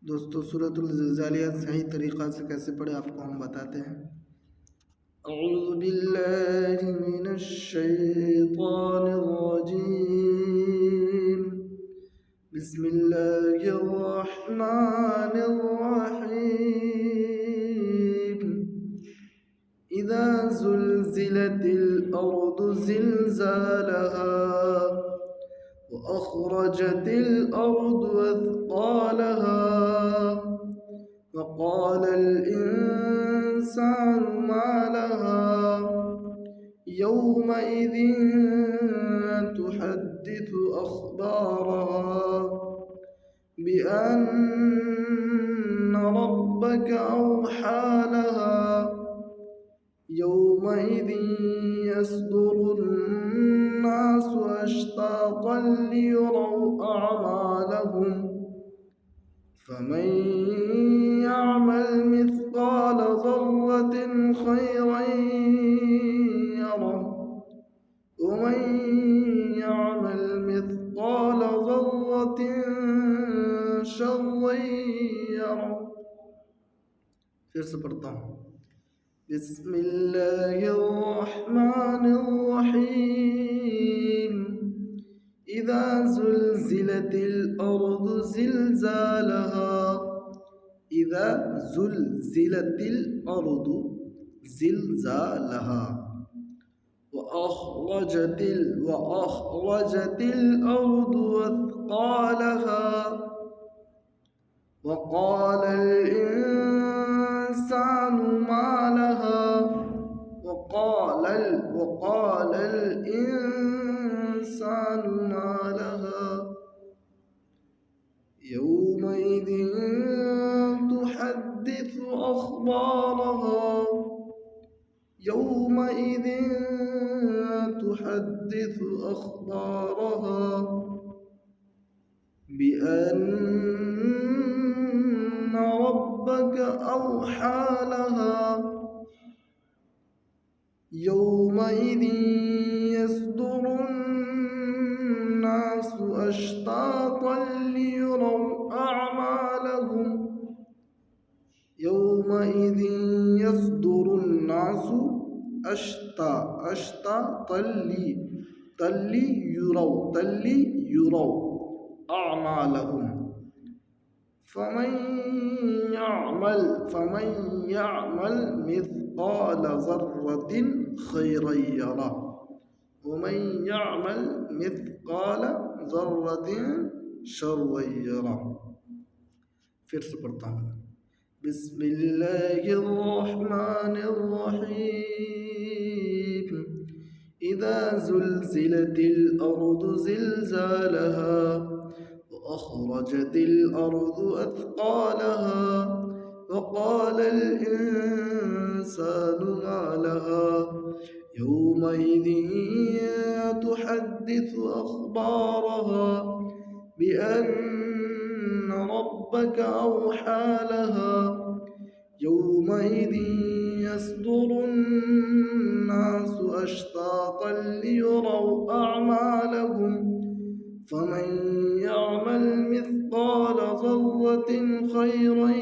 दोस्तों सूरतुल ज़िलज़ालियात सही तरीक़ा से कैसे पढ़े आपको हम बताते हैं। अऊज़ु बिल्लाहि मिनश शैतानिर रजीम। बिस्मिल्लाहिर रहमानिर रहीम। इज़ा ज़ुलज़िलतिल अर्दु ज़िलज़ालहा वअख़रजतिल अर्दु अथक़ालहा वक़ालल इंसानु मा लहा यौमइज़िन तुहद्दिथु अख़बारहा बिअन्न रब्बक अवहा लहा यौमइज़िन यस्दुरुन्नासु अश्ताक़न लियरौ अअमालहुम फमन यअमल मिथक़ाल ज़र्रतिन खैरन यरह वमन यअमल मिथक़ाल ज़र्रतिन शर्रन यरह। फिर से पढ़ता हूँ। बिस्मिल्लाहिर्रहमानिर्रहीम। इज़ा ज़ुलज़िलतिल अर्दु ज़िलज़ालहा। इज़ा ज़ुलज़िलतिल अर्दु ज़िलज़ालहा वअख़रजतिल अर्दु अथक़ालहा वक़ालल इंसानु मा लहा वक़ालल इंसानु मा लहा यौमइज़िन तुहद्दिथु अख़बारहा यौमइज़िन तुहद्दिथु अख़बारहा बिअन्न रब्बक अवहा लहा यौमइज़िन यस्दुरुन्नासु अश्ताक़न लियरौ अअमालहुम यौमइज़िन यस्दुरुन्नासु तल्ली युरौ अअमालहुम फमन यअमल मिथक़ाल ज़र्रतिन खैरन यरह वमन यअमल मिथक़ाल ज़र्रतिन शर्रन यरह। फिर से पढ़ता हूँ। बिस्मिल्लाहिर्रहमानिर्रहीम। इज़ा ज़ुलज़िलतिल अर्दु ज़िलज़ालहा वअख़रजतिल अर्दु अथक़ालहा वक़ालल इंसानु मा लहा यौमइज़िन तुहद्दिथु अख़बारहा बिअन्न रब्बक अवहा लहा यौमइज़िन यस्दुरुन्नासु अश्ताक़न लियरौ अअमालहुम फमन यअमल मिथक़ाल ज़र्रतिन खैरन